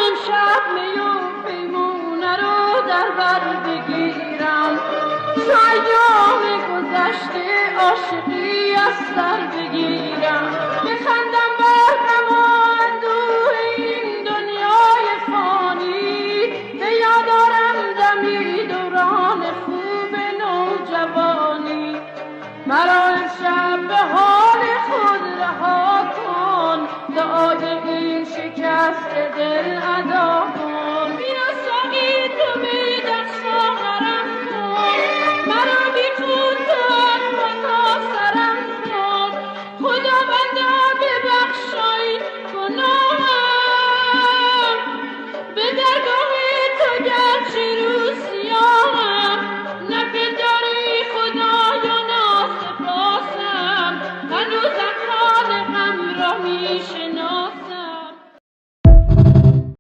امشب می و پیمونه رو در بر بگیرم، چو ایام گذشته عاشقی از سر بگیرم، بخندم بر غم و اندوه این دنیای فانی، به یاد آرم دمی دوران خوب نوجوانی. مرا امشب به حال خود رها کن، دعای این شکست دل